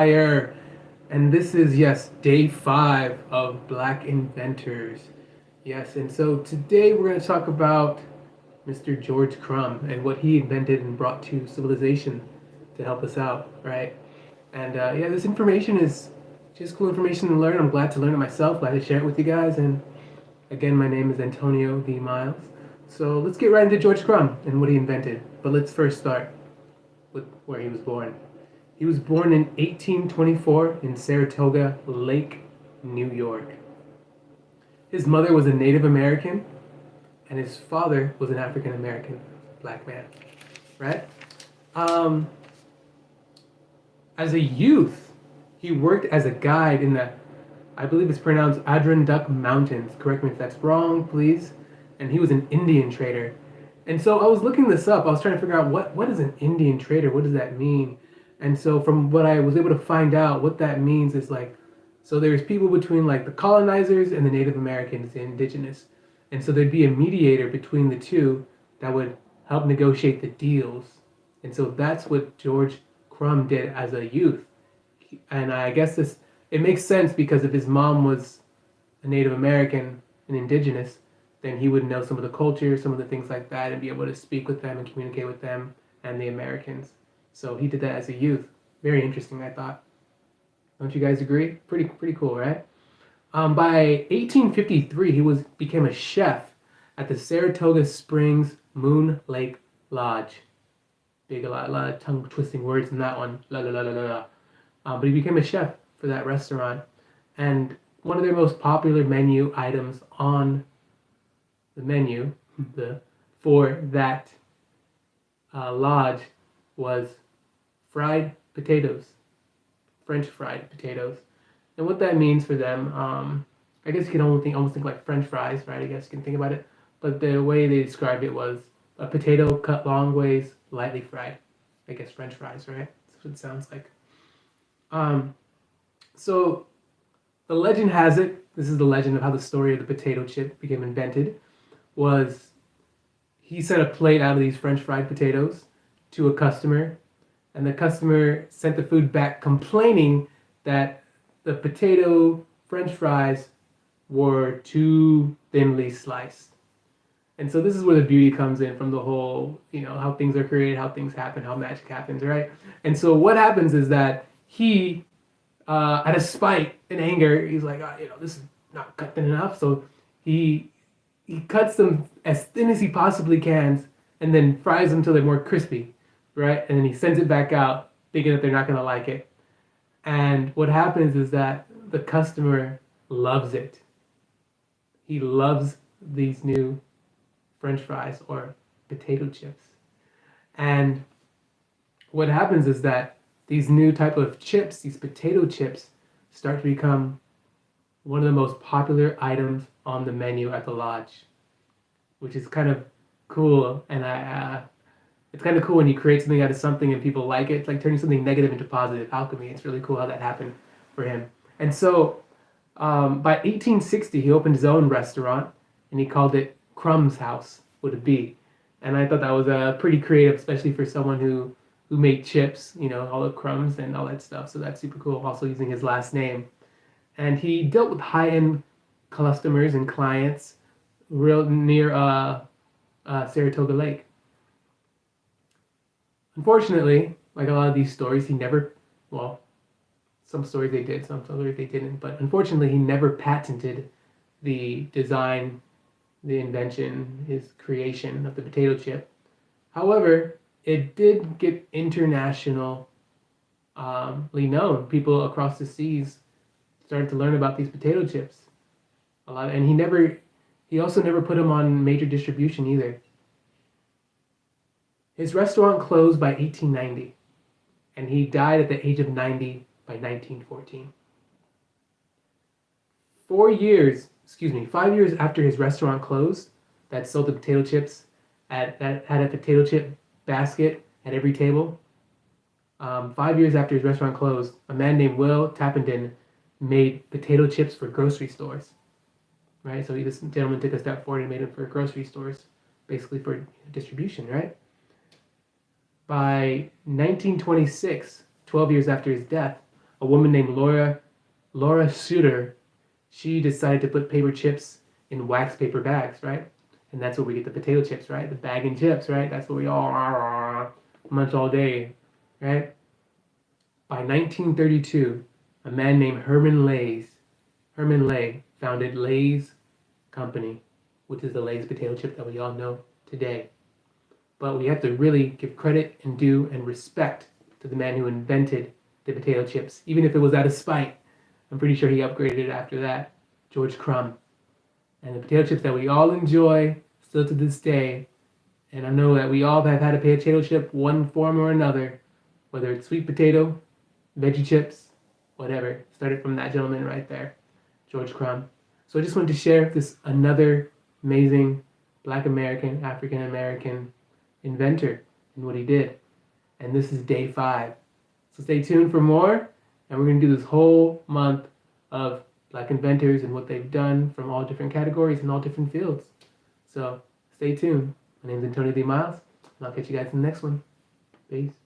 Fire. And this is, yes, day 5 of Black Inventors. Yes, and so today we're going to talk about Mr. George Crum and what he invented and brought to civilization to help us out, right? And yeah, this information is just cool information to learn. I'm glad to learn it myself, glad to share it with you guys. And again, my name is Antonio V. Miles. So let's get right into George Crum and what he invented. But let's first start with where he was born. He was born in 1824 in Saratoga Lake, New York. His mother was a Native American, and his father was an African American black man, right? Um, as a youth, he worked as a guide in the, I believe it's pronounced Adirondack Mountains. Correct me if that's wrong, please. And he was an Indian trader. And so I was looking this up. I was trying to figure out what is an Indian trader? What does that mean? And so from what I was able to find out, what that means is like, so there's people between like the colonizers and the Native Americans, the indigenous. And so there'd be a mediator between the two that would help negotiate the deals. And so that's what George Crum did as a youth. And I guess this it makes sense because if his mom was a Native American and indigenous, then he would know some of the culture, some of the things like that, and be able to speak with them and communicate with them and the Americans. So he did that as a youth. Very interesting, I thought. Don't you guys agree? Pretty cool, right? By 1853, he became a chef at the Saratoga Springs Moon Lake Lodge. Big, a lot of tongue twisting words in that one. La la la la la. But he became a chef for that restaurant, and one of their most popular menu items on the menu, the for that lodge, was fried potatoes, French fried potatoes. And what that means for them, I guess you can almost think like French fries, right? I guess you can think about it. But the way they described it was a potato cut long ways, lightly fried. I guess French fries, right? That's what it sounds like. Um, so the legend has it, this is the legend of how the story of the potato chip became invented, was he sent a plate out of these French fried potatoes to a customer, and the customer sent the food back complaining that the potato French fries were too thinly sliced. And so this is where the beauty comes in from the whole, how things are created, how things happen, how magic happens, right? And so what happens is that he, out of spite and anger, he's like, this is not cut thin enough. So he he cuts them as thin as he possibly can, and then fries them till they're more crispy, right? And then he sends it back out, thinking that they're not gonna like it. And what happens is that the customer loves it. He loves these new French fries or potato chips. And what happens is that these new type of chips, these potato chips, start to become one of the most popular items on the menu at the lodge, which is kind of cool. And it's kind of cool when you create something out of something and people like it. It's like turning something negative into positive alchemy. It's really cool how that happened for him. And so by 1860, he opened his own restaurant and he called it Crum's House with a B. And I thought that was pretty creative, especially for someone who made chips, all the crumbs and all that stuff. So that's super cool. Also using his last name. And he dealt with high-end customers and clients real near Saratoga Lake. Unfortunately, like a lot of these stories, he never, well, some stories they did, some stories they didn't, but unfortunately he never patented the design, the invention, his creation of the potato chip. However, it did get internationally known. People across the seas started to learn about these potato chips a lot, and he also never put them on major distribution either. His restaurant closed by 1890, and he died at the age of 90 by 1914. 5 years after his restaurant closed, that sold the potato chips, that had a potato chip basket at every table. 5 years after his restaurant closed, a man named Will Tappenden made potato chips for grocery stores. Right, so this gentleman took a step forward and made them for grocery stores, basically for distribution, right? By 1926, 12 years after his death, a woman named Laura Suter, she decided to put paper chips in wax paper bags, right? And that's where we get the potato chips, right? The bag and chips, right? That's what we all munch all day, right? By 1932, a man named Herman Lay founded Lay's Company, which is the Lay's potato chip that we all know today. But we have to really give credit and due and respect to the man who invented the potato chips, even if it was out of spite. I'm pretty sure he upgraded it after that, George Crum. And the potato chips that we all enjoy still to this day, and I know that we all have had a potato chip one form or another, whether it's sweet potato, veggie chips, whatever. Started from that gentleman right there, George Crum. So I just wanted to share this another amazing Black American, African American inventor and what he did. And this is day 5. So stay tuned for more, and we're going to do this whole month of Black inventors and what they've done from all different categories and all different fields. So stay tuned. My name is Antonio D. Miles, and I'll catch you guys in the next one. Peace.